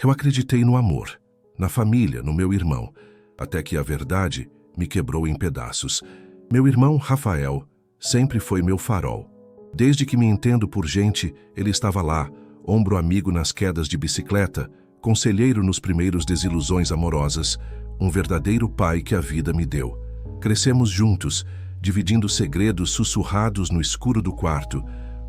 Eu acreditei no amor, na família, no meu irmão, até que a verdade me quebrou em pedaços. Meu irmão Rafael sempre foi meu farol. Desde que me entendo por gente, ele estava lá, ombro amigo nas quedas de bicicleta, conselheiro nos primeiros desilusões amorosas, um verdadeiro pai que a vida me deu. Crescemos juntos, dividindo segredos sussurrados no escuro do quarto,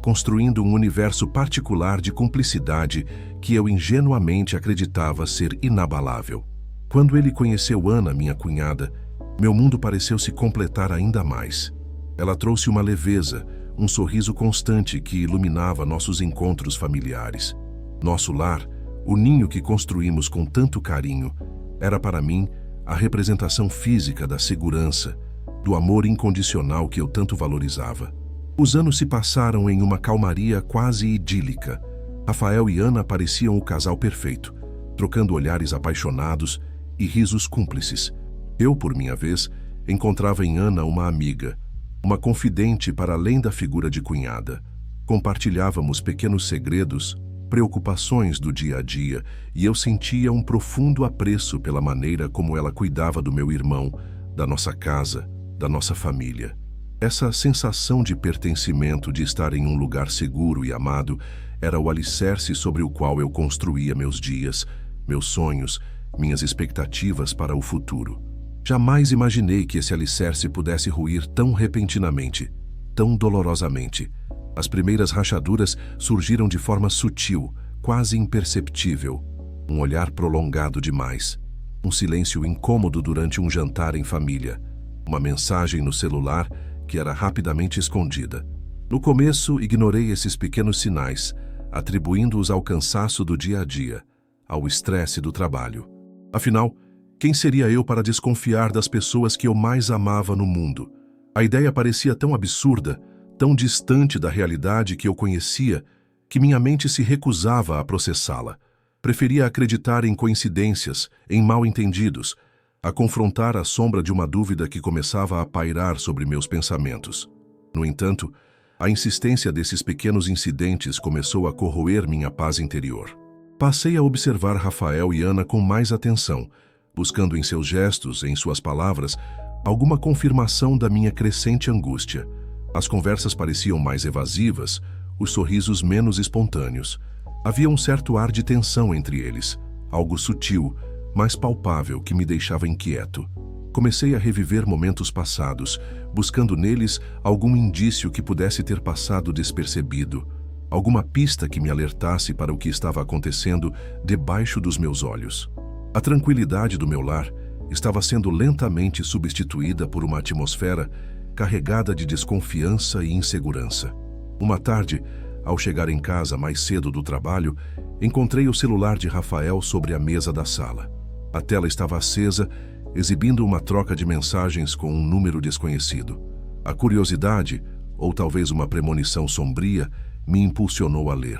construindo um universo particular de cumplicidade que eu ingenuamente acreditava ser inabalável. Quando ele conheceu Ana, minha cunhada, meu mundo pareceu se completar ainda mais. Ela trouxe uma leveza, um sorriso constante que iluminava nossos encontros familiares. Nosso lar, o ninho que construímos com tanto carinho, era para mim a representação física da segurança, do amor incondicional que eu tanto valorizava. Os anos se passaram em uma calmaria quase idílica. Rafael e Ana pareciam o casal perfeito, trocando olhares apaixonados e risos cúmplices. Eu, por minha vez, encontrava em Ana uma amiga, uma confidente para além da figura de cunhada. Compartilhávamos pequenos segredos, preocupações do dia a dia, e eu sentia um profundo apreço pela maneira como ela cuidava do meu irmão, da nossa casa, da nossa família. Essa sensação de pertencimento, de estar em um lugar seguro e amado, era o alicerce sobre o qual eu construía meus dias, meus sonhos, minhas expectativas para o futuro. Jamais imaginei que esse alicerce pudesse ruir tão repentinamente, tão dolorosamente. As primeiras rachaduras surgiram de forma sutil, quase imperceptível. Um olhar prolongado demais. Um silêncio incômodo durante um jantar em família. Uma mensagem no celular que era rapidamente escondida. No começo, ignorei esses pequenos sinais, atribuindo-os ao cansaço do dia a dia, ao estresse do trabalho. Afinal, quem seria eu para desconfiar das pessoas que eu mais amava no mundo? A ideia parecia tão absurda, tão distante da realidade que eu conhecia, que minha mente se recusava a processá-la. Preferia acreditar em coincidências, em mal-entendidos, a confrontar a sombra de uma dúvida que começava a pairar sobre meus pensamentos. No entanto, a insistência desses pequenos incidentes começou a corroer minha paz interior. Passei a observar Rafael e Ana com mais atenção, buscando em seus gestos, em suas palavras, alguma confirmação da minha crescente angústia. As conversas pareciam mais evasivas, os sorrisos menos espontâneos. Havia um certo ar de tensão entre eles, algo sutil, mas palpável, que me deixava inquieto. Comecei a reviver momentos passados, buscando neles algum indício que pudesse ter passado despercebido, alguma pista que me alertasse para o que estava acontecendo debaixo dos meus olhos. A tranquilidade do meu lar estava sendo lentamente substituída por uma atmosfera carregada de desconfiança e insegurança. Uma tarde, ao chegar em casa mais cedo do trabalho, encontrei o celular de Rafael sobre a mesa da sala. A tela estava acesa, exibindo uma troca de mensagens com um número desconhecido. A curiosidade, ou talvez uma premonição sombria, me impulsionou a ler.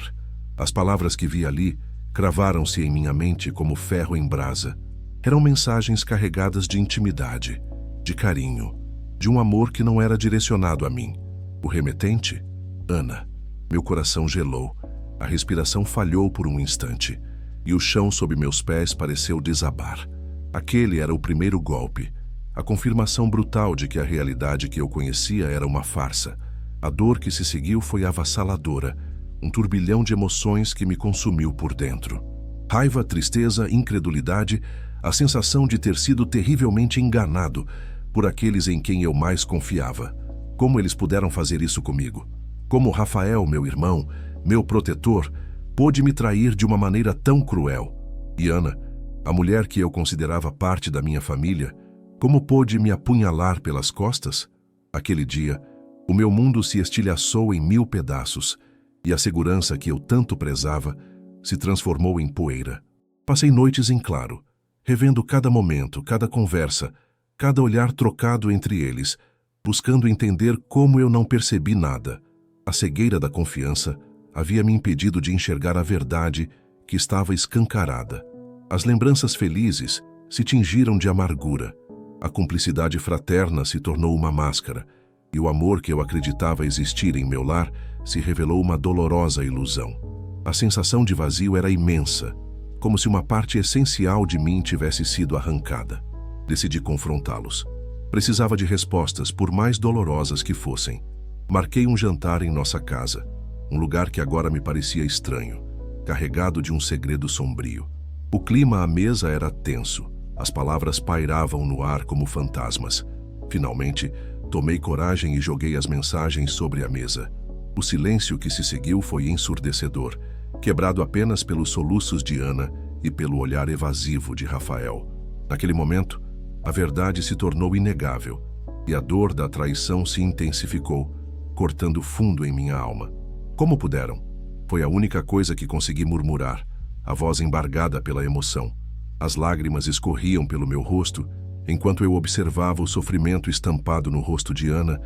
As palavras que vi ali cravaram-se em minha mente como ferro em brasa. Eram mensagens carregadas de intimidade, de carinho, de um amor que não era direcionado a mim. O remetente? Ana. Meu coração gelou, a respiração falhou por um instante, e o chão sob meus pés pareceu desabar. Aquele era o primeiro golpe, a confirmação brutal de que a realidade que eu conhecia era uma farsa. A dor que se seguiu foi avassaladora, um turbilhão de emoções que me consumiu por dentro. Raiva, tristeza, incredulidade, a sensação de ter sido terrivelmente enganado por aqueles em quem eu mais confiava. Como eles puderam fazer isso comigo? Como Rafael, meu irmão, meu protetor, pôde me trair de uma maneira tão cruel? E Ana, a mulher que eu considerava parte da minha família, como pôde me apunhalar pelas costas? Aquele dia, o meu mundo se estilhaçou em 1000 pedaços, e a segurança que eu tanto prezava se transformou em poeira. Passei noites em claro, revendo cada momento, cada conversa, cada olhar trocado entre eles, buscando entender como eu não percebi nada. A cegueira da confiança havia me impedido de enxergar a verdade que estava escancarada. As lembranças felizes se tingiram de amargura. A cumplicidade fraterna se tornou uma máscara, e o amor que eu acreditava existir em meu lar se revelou uma dolorosa ilusão. A sensação de vazio era imensa, como se uma parte essencial de mim tivesse sido arrancada. Decidi confrontá-los. Precisava de respostas, por mais dolorosas que fossem. Marquei um jantar em nossa casa, um lugar que agora me parecia estranho, carregado de um segredo sombrio. O clima à mesa era tenso, as palavras pairavam no ar como fantasmas. Finalmente, tomei coragem e joguei as mensagens sobre a mesa. O silêncio que se seguiu foi ensurdecedor, quebrado apenas pelos soluços de Ana e pelo olhar evasivo de Rafael. Naquele momento, a verdade se tornou inegável e a dor da traição se intensificou, cortando fundo em minha alma. Como puderam? Foi a única coisa que consegui murmurar, a voz embargada pela emoção. As lágrimas escorriam pelo meu rosto, enquanto eu observava o sofrimento estampado no rosto de Ana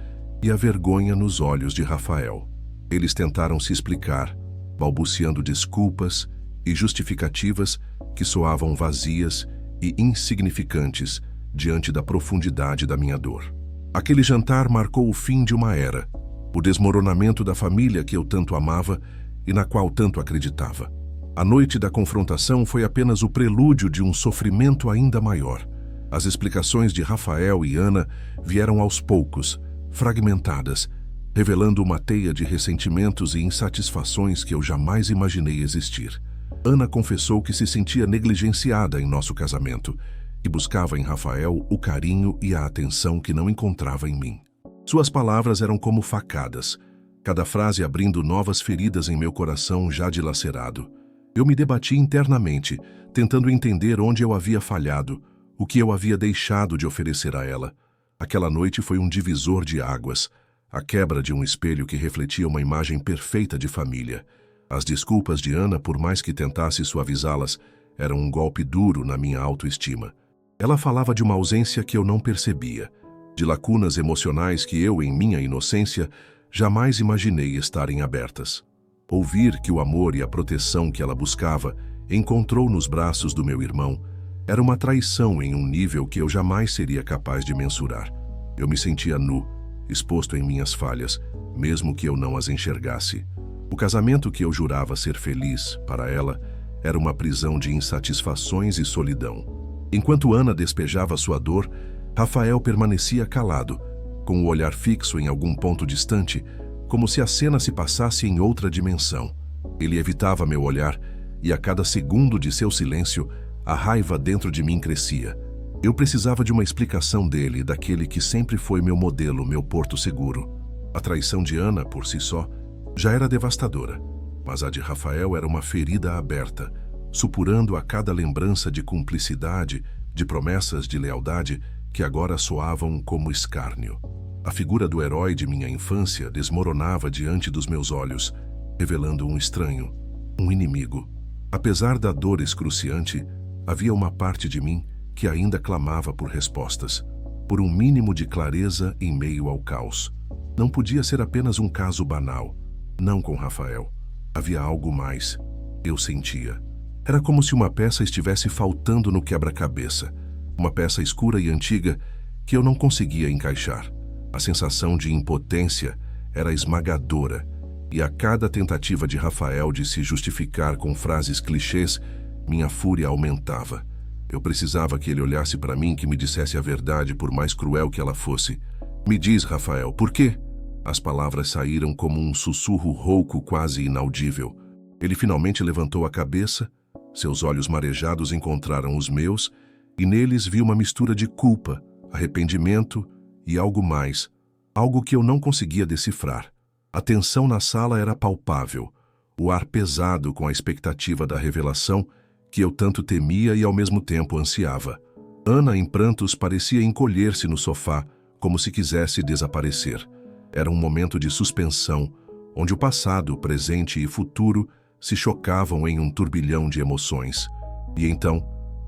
e a vergonha nos olhos de Rafael. Eles tentaram se explicar, balbuciando desculpas e justificativas que soavam vazias e insignificantes diante da profundidade da minha dor. Aquele jantar marcou o fim de uma era, o desmoronamento da família que eu tanto amava e na qual tanto acreditava. A noite da confrontação foi apenas o prelúdio de um sofrimento ainda maior. As explicações de Rafael e Ana vieram aos poucos, fragmentadas, revelando uma teia de ressentimentos e insatisfações que eu jamais imaginei existir. Ana confessou que se sentia negligenciada em nosso casamento e buscava em Rafael o carinho e a atenção que não encontrava em mim. Suas palavras eram como facadas, cada frase abrindo novas feridas em meu coração já dilacerado. Eu me debati internamente, tentando entender onde eu havia falhado, o que eu havia deixado de oferecer a ela. Aquela noite foi um divisor de águas, a quebra de um espelho que refletia uma imagem perfeita de família. As desculpas de Ana, por mais que tentasse suavizá-las, eram um golpe duro na minha autoestima. Ela falava de uma ausência que eu não percebia, de lacunas emocionais que eu, em minha inocência, jamais imaginei estarem abertas. Ouvir que o amor e a proteção que ela buscava encontrou nos braços do meu irmão era uma traição em um nível que eu jamais seria capaz de mensurar. Eu me sentia nu, exposto em minhas falhas, mesmo que eu não as enxergasse. O casamento que eu jurava ser feliz, para ela, era uma prisão de insatisfações e solidão. Enquanto Ana despejava sua dor, Rafael permanecia calado, com o olhar fixo em algum ponto distante, como se a cena se passasse em outra dimensão. Ele evitava meu olhar, e a cada segundo de seu silêncio, a raiva dentro de mim crescia. Eu precisava de uma explicação dele, daquele que sempre foi meu modelo, meu porto seguro. A traição de Ana, por si só, já era devastadora, mas a de Rafael era uma ferida aberta, supurando a cada lembrança de cumplicidade, de promessas de lealdade que agora soavam como escárnio. A figura do herói de minha infância desmoronava diante dos meus olhos, revelando um estranho, um inimigo. Apesar da dor excruciante, havia uma parte de mim que ainda clamava por respostas, por um mínimo de clareza em meio ao caos. Não podia ser apenas um caso banal. Não com Rafael. Havia algo mais. Eu sentia. Era como se uma peça estivesse faltando no quebra-cabeça. Uma peça escura e antiga que eu não conseguia encaixar. A sensação de impotência era esmagadora, e a cada tentativa de Rafael de se justificar com frases clichês, minha fúria aumentava. Eu precisava que ele olhasse para mim, que me dissesse a verdade, por mais cruel que ela fosse. Me diz, Rafael, por quê? As palavras saíram como um sussurro rouco, quase inaudível. Ele finalmente levantou a cabeça, seus olhos marejados encontraram os meus, e neles vi uma mistura de culpa, arrependimento e algo mais, algo que eu não conseguia decifrar. A tensão na sala era palpável, o ar pesado com a expectativa da revelação que eu tanto temia e ao mesmo tempo ansiava. Ana, em prantos, parecia encolher-se no sofá, como se quisesse desaparecer. Era um momento de suspensão, onde o passado, o presente e o futuro se chocavam em um turbilhão de emoções. E então,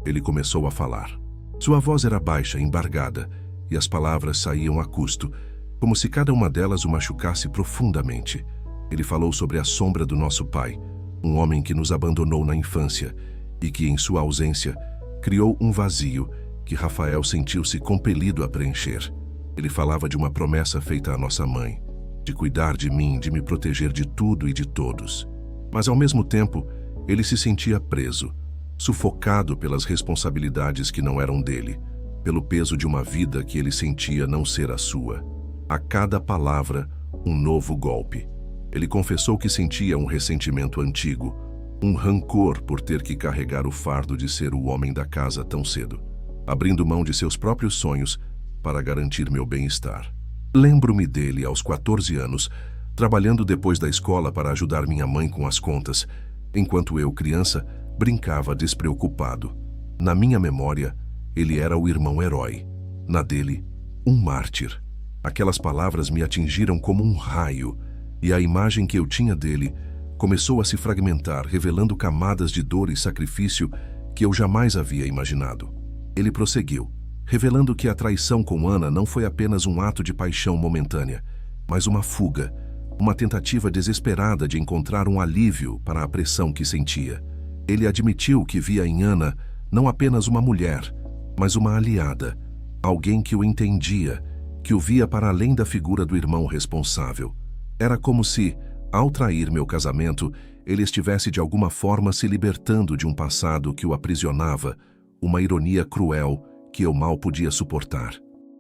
ele começou a falar. Sua voz era baixa, embargada, e as palavras saíam a custo, como se cada uma delas o machucasse profundamente. Ele falou sobre a sombra do nosso pai, um homem que nos abandonou na infância e que, em sua ausência, criou um vazio que Rafael sentiu-se compelido a preencher. Ele falava de uma promessa feita à nossa mãe, de cuidar de mim, de me proteger de tudo e de todos. Mas, ao mesmo tempo, ele se sentia preso, sufocado pelas responsabilidades que não eram dele, pelo peso de uma vida que ele sentia não ser a sua. A cada palavra, um novo golpe. Ele confessou que sentia um ressentimento antigo, um rancor por ter que carregar o fardo de ser o homem da casa tão cedo, abrindo mão de seus próprios sonhos para garantir meu bem-estar. Lembro-me dele aos 14 anos, trabalhando depois da escola para ajudar minha mãe com as contas, enquanto eu, criança, brincava despreocupado. Na minha memória, ele era o irmão herói. Na dele, um mártir. Aquelas palavras me atingiram como um raio, e a imagem que eu tinha dele começou a se fragmentar, revelando camadas de dor e sacrifício que eu jamais havia imaginado. Ele prosseguiu, revelando que a traição com Ana não foi apenas um ato de paixão momentânea, mas uma fuga, uma tentativa desesperada de encontrar um alívio para a pressão que sentia. Ele admitiu que via em Ana não apenas uma mulher, mas uma aliada, alguém que o entendia, que o via para além da figura do irmão responsável. Era como se, ao trair meu casamento, ele estivesse de alguma forma se libertando de um passado que o aprisionava, uma ironia cruel que eu mal podia suportar.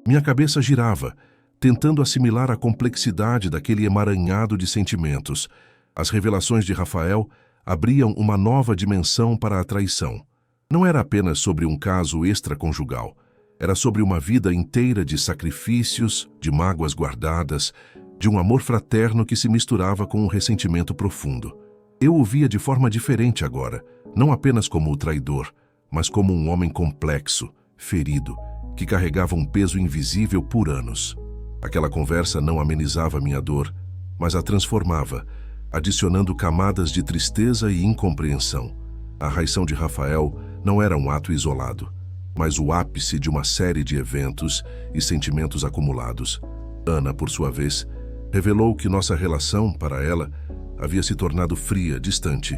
Minha cabeça girava, tentando assimilar a complexidade daquele emaranhado de sentimentos. As revelações de Rafael abriam uma nova dimensão para a traição. Não era apenas sobre um caso extraconjugal, era sobre uma vida inteira de sacrifícios, de mágoas guardadas, de um amor fraterno que se misturava com um ressentimento profundo. Eu o via de forma diferente agora, não apenas como o traidor, mas como um homem complexo, ferido, que carregava um peso invisível por anos. Aquela conversa não amenizava minha dor, mas a transformava, adicionando camadas de tristeza e incompreensão. A raição de Rafael não era um ato isolado, mas o ápice de uma série de eventos e sentimentos acumulados. Ana, por sua vez, revelou que nossa relação, para ela, havia se tornado fria, distante.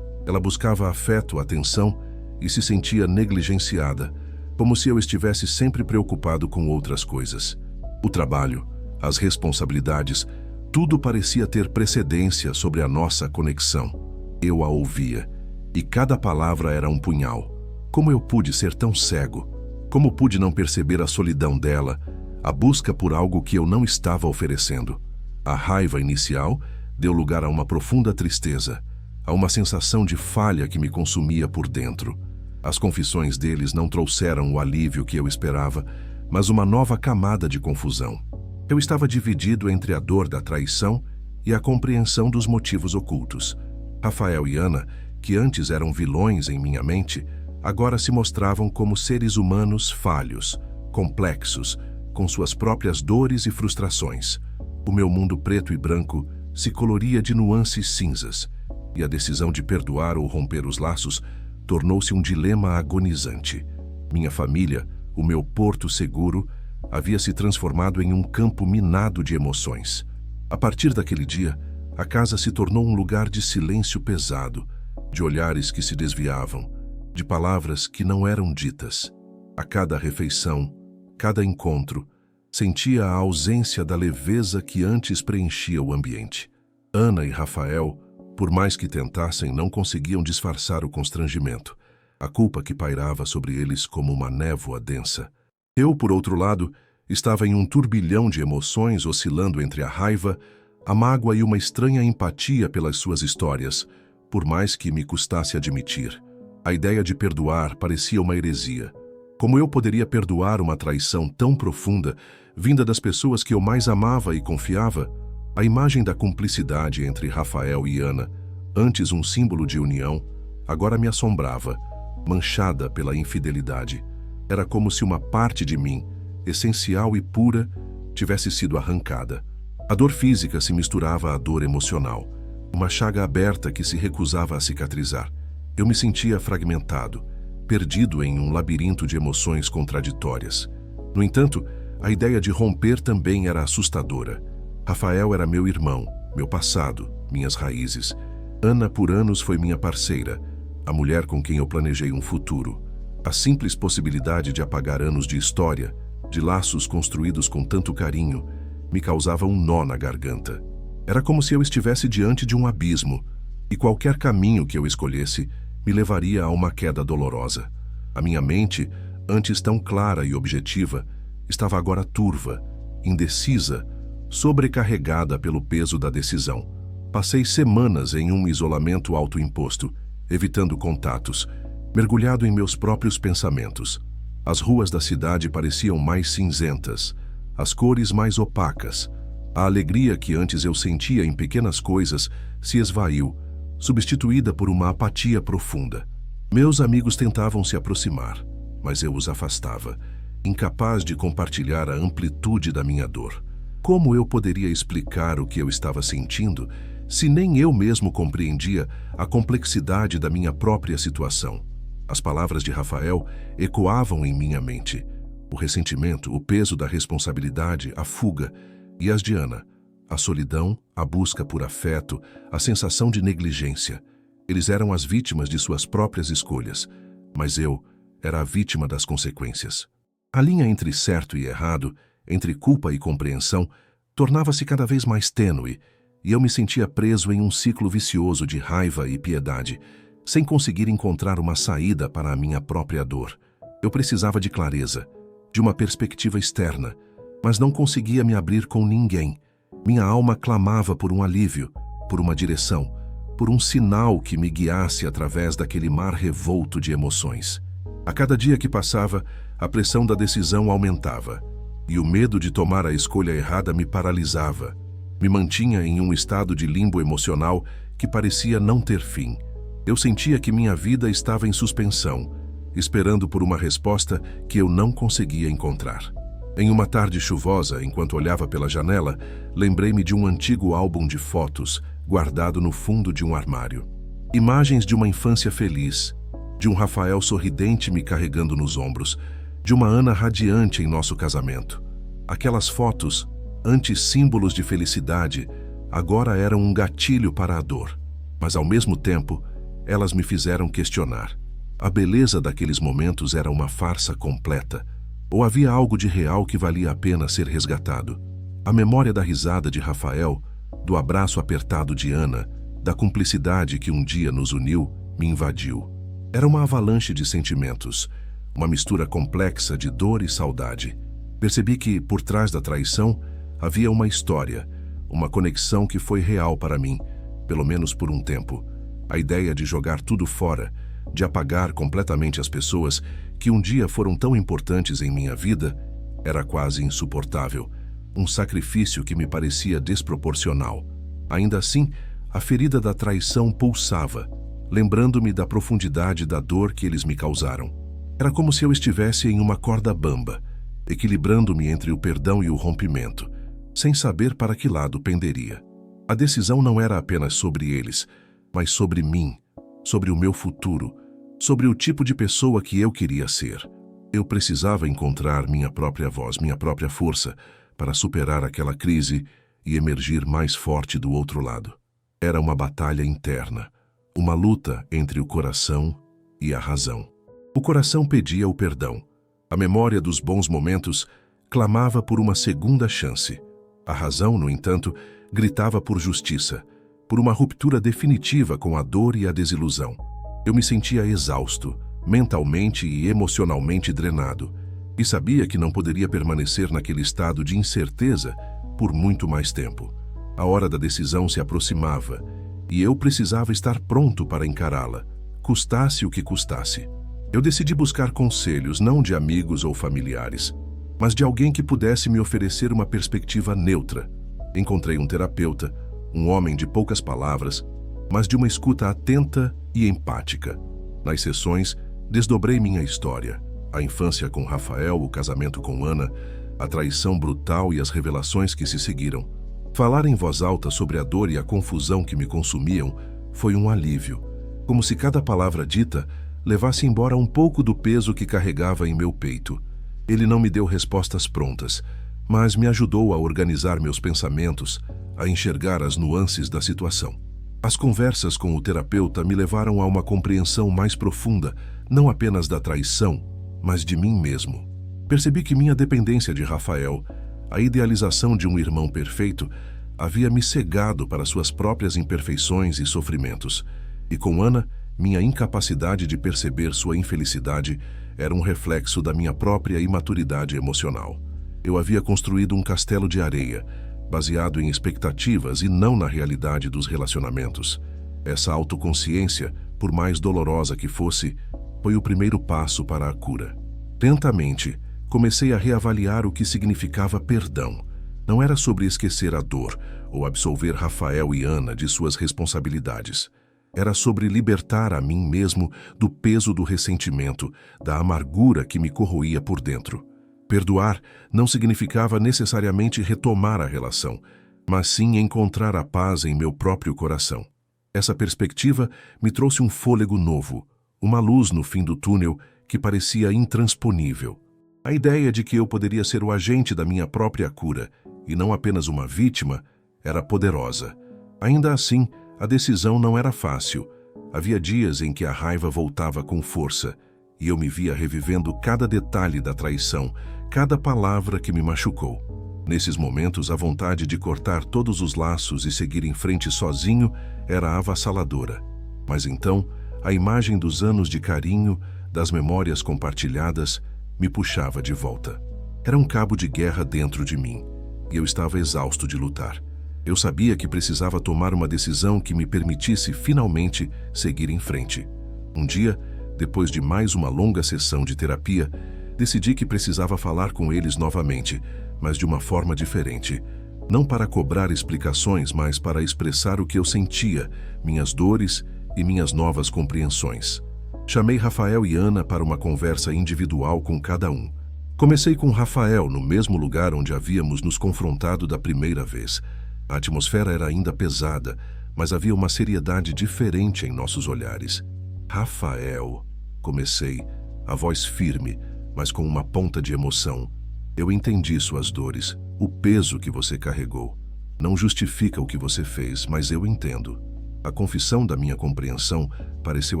Ela buscava afeto, atenção e se sentia negligenciada, como se eu estivesse sempre preocupado com outras coisas. O trabalho, as responsabilidades, tudo parecia ter precedência sobre a nossa conexão. Eu a ouvia, e cada palavra era um punhal. Como eu pude ser tão cego? Como pude não perceber a solidão dela, a busca por algo que eu não estava oferecendo? A raiva inicial deu lugar a uma profunda tristeza, a uma sensação de falha que me consumia por dentro. As confissões deles não trouxeram o alívio que eu esperava, mas uma nova camada de confusão. Eu estava dividido entre a dor da traição e a compreensão dos motivos ocultos. Rafael e Ana, que antes eram vilões em minha mente, agora se mostravam como seres humanos falhos, complexos, com suas próprias dores e frustrações. O meu mundo preto e branco se coloria de nuances cinzas, e a decisão de perdoar ou romper os laços tornou-se um dilema agonizante. Minha família, o meu porto seguro, havia se transformado em um campo minado de emoções. A partir daquele dia, a casa se tornou um lugar de silêncio pesado, de olhares que se desviavam, de palavras que não eram ditas. A cada refeição, cada encontro, sentia a ausência da leveza que antes preenchia o ambiente. Ana e Rafael, por mais que tentassem, não conseguiam disfarçar o constrangimento, a culpa que pairava sobre eles como uma névoa densa. Eu, por outro lado, estava em um turbilhão de emoções oscilando entre a raiva, a mágoa e uma estranha empatia pelas suas histórias, por mais que me custasse admitir. A ideia de perdoar parecia uma heresia. Como eu poderia perdoar uma traição tão profunda, vinda das pessoas que eu mais amava e confiava? A imagem da cumplicidade entre Rafael e Ana, antes um símbolo de união, agora me assombrava, manchada pela infidelidade. Era como se uma parte de mim, essencial e pura, tivesse sido arrancada. A dor física se misturava à dor emocional, uma chaga aberta que se recusava a cicatrizar. Eu me sentia fragmentado, perdido em um labirinto de emoções contraditórias. No entanto, a ideia de romper também era assustadora. Rafael era meu irmão, meu passado, minhas raízes. Ana, por anos, foi minha parceira, a mulher com quem eu planejei um futuro. A simples possibilidade de apagar anos de história, de laços construídos com tanto carinho, me causava um nó na garganta. Era como se eu estivesse diante de um abismo, e qualquer caminho que eu escolhesse me levaria a uma queda dolorosa. A minha mente, antes tão clara e objetiva, estava agora turva, indecisa, sobrecarregada pelo peso da decisão. Passei semanas em um isolamento autoimposto, evitando contatos, mergulhado em meus próprios pensamentos. As ruas da cidade pareciam mais cinzentas, as cores mais opacas. A alegria que antes eu sentia em pequenas coisas se esvaiu, substituída por uma apatia profunda. Meus amigos tentavam se aproximar, mas eu os afastava, incapaz de compartilhar a amplitude da minha dor. Como eu poderia explicar o que eu estava sentindo se nem eu mesmo compreendia a complexidade da minha própria situação? As palavras de Rafael ecoavam em minha mente. O ressentimento, o peso da responsabilidade, a fuga. E as de Ana, a solidão, a busca por afeto, a sensação de negligência. Eles eram as vítimas de suas próprias escolhas, mas eu era a vítima das consequências. A linha entre certo e errado, entre culpa e compreensão, tornava-se cada vez mais tênue, e eu me sentia preso em um ciclo vicioso de raiva e piedade, sem conseguir encontrar uma saída para a minha própria dor. Eu precisava de clareza, de uma perspectiva externa, mas não conseguia me abrir com ninguém. Minha alma clamava por um alívio, por uma direção, por um sinal que me guiasse através daquele mar revolto de emoções. A cada dia que passava, a pressão da decisão aumentava, e o medo de tomar a escolha errada me paralisava. Me mantinha em um estado de limbo emocional que parecia não ter fim. Eu sentia que minha vida estava em suspensão, esperando por uma resposta que eu não conseguia encontrar. Em uma tarde chuvosa, enquanto olhava pela janela, lembrei-me de um antigo álbum de fotos, guardado no fundo de um armário. Imagens de uma infância feliz, de um Rafael sorridente me carregando nos ombros, de uma Ana radiante em nosso casamento. Aquelas fotos, antes símbolos de felicidade, agora eram um gatilho para a dor. Mas ao mesmo tempo, elas me fizeram questionar. A beleza daqueles momentos era uma farsa completa, ou havia algo de real que valia a pena ser resgatado? A memória da risada de Rafael, do abraço apertado de Ana, da cumplicidade que um dia nos uniu, me invadiu. Era uma avalanche de sentimentos, uma mistura complexa de dor e saudade. Percebi que, por trás da traição, havia uma história, uma conexão que foi real para mim, pelo menos por um tempo. A ideia de jogar tudo fora, de apagar completamente as pessoas que um dia foram tão importantes em minha vida, era quase insuportável, um sacrifício que me parecia desproporcional. Ainda assim, a ferida da traição pulsava, lembrando-me da profundidade da dor que eles me causaram. Era como se eu estivesse em uma corda bamba, equilibrando-me entre o perdão e o rompimento, sem saber para que lado penderia. A decisão não era apenas sobre eles, mas sobre mim, sobre o meu futuro, sobre o tipo de pessoa que eu queria ser. Eu precisava encontrar minha própria voz, minha própria força, para superar aquela crise e emergir mais forte do outro lado. Era uma batalha interna, uma luta entre o coração e a razão. O coração pedia o perdão. A memória dos bons momentos clamava por uma segunda chance. A razão, no entanto, gritava por justiça, por uma ruptura definitiva com a dor e a desilusão. Eu me sentia exausto, mentalmente e emocionalmente drenado, e sabia que não poderia permanecer naquele estado de incerteza por muito mais tempo. A hora da decisão se aproximava, e eu precisava estar pronto para encará-la, custasse o que custasse. Eu decidi buscar conselhos não de amigos ou familiares, mas de alguém que pudesse me oferecer uma perspectiva neutra. Encontrei um terapeuta, um homem de poucas palavras, mas de uma escuta atenta e empática. Nas sessões, desdobrei minha história, a infância com Rafael, o casamento com Ana, a traição brutal e as revelações que se seguiram. Falar em voz alta sobre a dor e a confusão que me consumiam foi um alívio, como se cada palavra dita levasse embora um pouco do peso que carregava em meu peito. Ele não me deu respostas prontas, mas me ajudou a organizar meus pensamentos, a enxergar as nuances da situação. As conversas com o terapeuta me levaram a uma compreensão mais profunda, não apenas da traição, mas de mim mesmo. Percebi que minha dependência de Rafael, a idealização de um irmão perfeito, havia me cegado para suas próprias imperfeições e sofrimentos. E com Ana, Minha incapacidade de perceber sua infelicidade era um reflexo da minha própria imaturidade emocional. Eu havia construído um castelo de areia, baseado em expectativas e não na realidade dos relacionamentos. Essa autoconsciência, por mais dolorosa que fosse, foi o primeiro passo para a cura. Lentamente, comecei a reavaliar o que significava perdão. Não era sobre esquecer a dor ou absolver Rafael e Ana de suas responsabilidades. Era sobre libertar a mim mesmo do peso do ressentimento, da amargura que me corroía por dentro. Perdoar não significava necessariamente retomar a relação, mas sim encontrar a paz em meu próprio coração. Essa perspectiva me trouxe um fôlego novo, uma luz no fim do túnel que parecia intransponível. A ideia de que eu poderia ser o agente da minha própria cura e não apenas uma vítima era poderosa. Ainda assim, a decisão não era fácil. Havia dias em que a raiva voltava com força e eu me via revivendo cada detalhe da traição, cada palavra que me machucou. Nesses momentos, a vontade de cortar todos os laços e seguir em frente sozinho era avassaladora. Mas então, a imagem dos anos de carinho, das memórias compartilhadas, me puxava de volta. Era um cabo de guerra dentro de mim, e eu estava exausto de lutar. Eu sabia que precisava tomar uma decisão que me permitisse finalmente seguir em frente. Um dia, depois de mais uma longa sessão de terapia, decidi que precisava falar com eles novamente, mas de uma forma diferente. Não para cobrar explicações, mas para expressar o que eu sentia, minhas dores e minhas novas compreensões. Chamei Rafael e Ana para uma conversa individual com cada um. Comecei com Rafael no mesmo lugar onde havíamos nos confrontado da primeira vez. A atmosfera era ainda pesada, mas havia uma seriedade diferente em nossos olhares. Rafael, comecei, a voz firme, mas com uma ponta de emoção. Eu entendi suas dores, o peso que você carregou. Não justifica o que você fez, mas eu entendo. A confissão da minha compreensão pareceu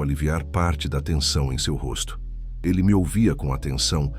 aliviar parte da tensão em seu rosto. Ele me ouvia com atenção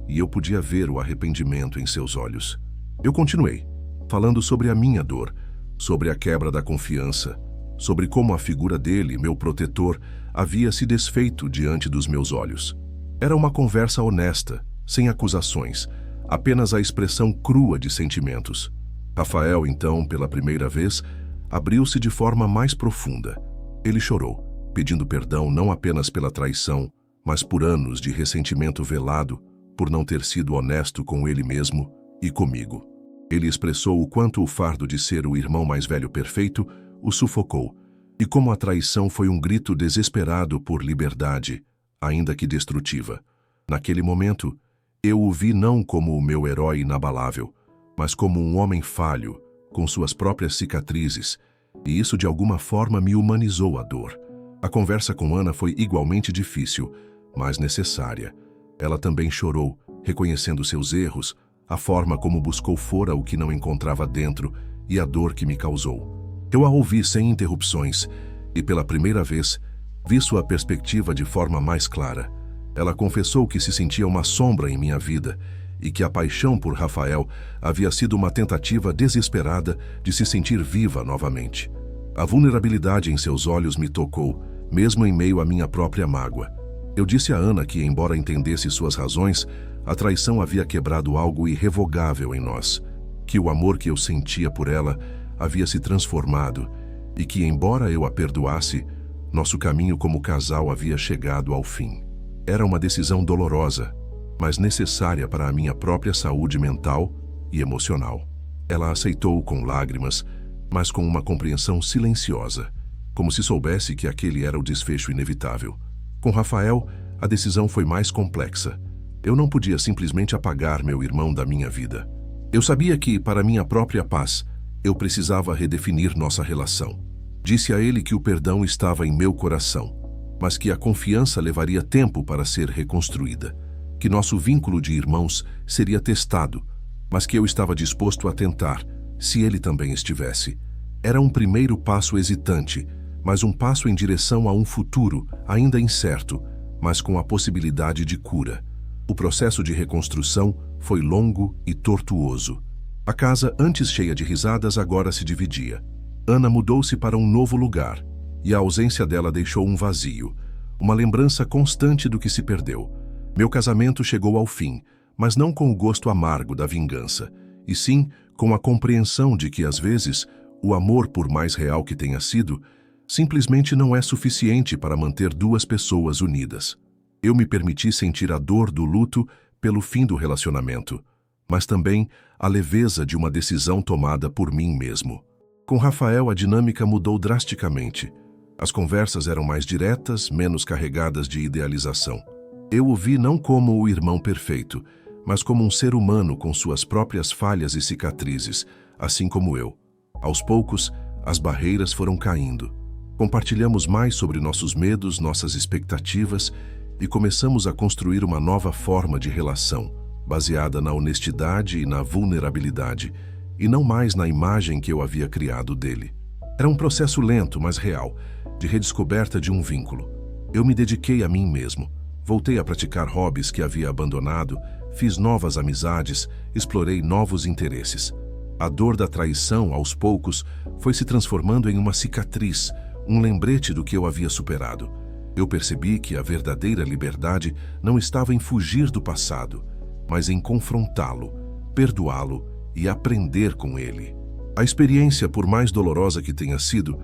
e eu podia ver o arrependimento em seus olhos. Eu continuei, falando sobre a minha dor, sobre a quebra da confiança, sobre como a figura dele, meu protetor, havia se desfeito diante dos meus olhos. Era uma conversa honesta, sem acusações, apenas a expressão crua de sentimentos. Rafael, então, pela primeira vez, abriu-se de forma mais profunda. Ele chorou, pedindo perdão não apenas pela traição, mas por anos de ressentimento velado, por não ter sido honesto com ele mesmo e comigo. Ele expressou o quanto o fardo de ser o irmão mais velho perfeito o sufocou, e como a traição foi um grito desesperado por liberdade, ainda que destrutiva. Naquele momento, eu o vi não como o meu herói inabalável, mas como um homem falho, com suas próprias cicatrizes, e isso de alguma forma me humanizou a dor. A conversa com Ana foi igualmente difícil, mas necessária. Ela também chorou, reconhecendo seus erros, a forma como buscou fora o que não encontrava dentro e a dor que me causou. Eu a ouvi sem interrupções e, pela primeira vez, vi sua perspectiva de forma mais clara. Ela confessou que se sentia uma sombra em minha vida e que a paixão por Rafael havia sido uma tentativa desesperada de se sentir viva novamente. A vulnerabilidade em seus olhos me tocou, mesmo em meio à minha própria mágoa. Eu disse a Ana que, embora entendesse suas razões, a traição havia quebrado algo irrevogável em nós, que o amor que eu sentia por ela havia se transformado e que, embora eu a perdoasse, nosso caminho como casal havia chegado ao fim. Era uma decisão dolorosa, mas necessária para a minha própria saúde mental e emocional. Ela aceitou com lágrimas, mas com uma compreensão silenciosa, como se soubesse que aquele era o desfecho inevitável. Com Rafael, a decisão foi mais complexa. Eu não podia simplesmente apagar meu irmão da minha vida. Eu sabia que, para minha própria paz, eu precisava redefinir nossa relação. Disse a ele que o perdão estava em meu coração, mas que a confiança levaria tempo para ser reconstruída, que nosso vínculo de irmãos seria testado, mas que eu estava disposto a tentar, se ele também estivesse. Era um primeiro passo hesitante, mas um passo em direção a um futuro ainda incerto, mas com a possibilidade de cura. O processo de reconstrução foi longo e tortuoso. A casa, antes cheia de risadas, agora se dividia. Ana mudou-se para um novo lugar. e a ausência dela deixou um vazio, uma lembrança constante do que se perdeu. Meu casamento chegou ao fim, mas não com o gosto amargo da vingança, e sim com a compreensão de que, às vezes, o amor, por mais real que tenha sido, simplesmente não é suficiente para manter duas pessoas unidas. Eu me permiti sentir a dor do luto pelo fim do relacionamento, mas também a leveza de uma decisão tomada por mim mesmo. Com Rafael, a dinâmica mudou drasticamente. As conversas eram mais diretas, menos carregadas de idealização. Eu o vi não como o irmão perfeito, mas como um ser humano com suas próprias falhas e cicatrizes, assim como eu. Aos poucos, as barreiras foram caindo. Compartilhamos mais sobre nossos medos, nossas expectativas e começamos a construir uma nova forma de relação, baseada na honestidade e na vulnerabilidade, e não mais na imagem que eu havia criado dele. Era um processo lento, mas real, de redescoberta de um vínculo. Eu me dediquei a mim mesmo. Voltei a praticar hobbies que havia abandonado, fiz novas amizades, explorei novos interesses. A dor da traição, aos poucos, foi se transformando em uma cicatriz, um lembrete do que eu havia superado. Eu percebi que a verdadeira liberdade não estava em fugir do passado, mas em confrontá-lo, perdoá-lo e aprender com ele. A experiência, por mais dolorosa que tenha sido,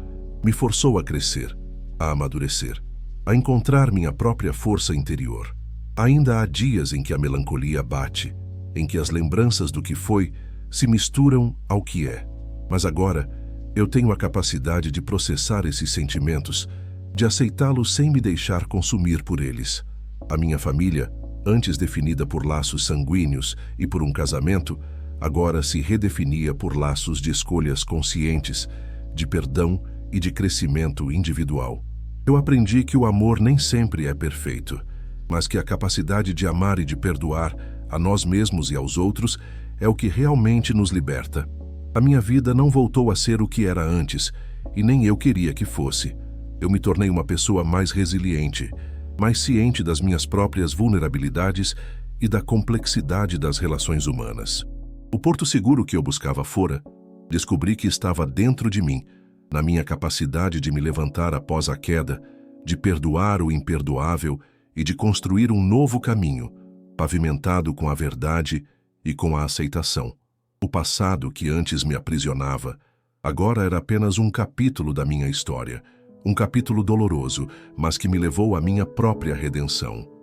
me forçou a crescer, a amadurecer, a encontrar minha própria força interior. Ainda há dias em que a melancolia bate, em que as lembranças do que foi se misturam ao que é. Mas agora, eu tenho a capacidade de processar esses sentimentos, de aceitá-los sem me deixar consumir por eles. A minha família, antes definida por laços sanguíneos e por um casamento, agora se redefinia por laços de escolhas conscientes, de perdão e de crescimento individual. Eu aprendi que o amor nem sempre é perfeito, mas que a capacidade de amar e de perdoar a nós mesmos e aos outros é o que realmente nos liberta. A minha vida não voltou a ser o que era antes, e nem eu queria que fosse. Eu me tornei uma pessoa mais resiliente, mais ciente das minhas próprias vulnerabilidades e da complexidade das relações humanas. O porto seguro que eu buscava fora, descobri que estava dentro de mim, na minha capacidade de me levantar após a queda, de perdoar o imperdoável e de construir um novo caminho, pavimentado com a verdade e com a aceitação. O passado que antes me aprisionava, agora era apenas um capítulo da minha história, um capítulo doloroso, mas que me levou à minha própria redenção.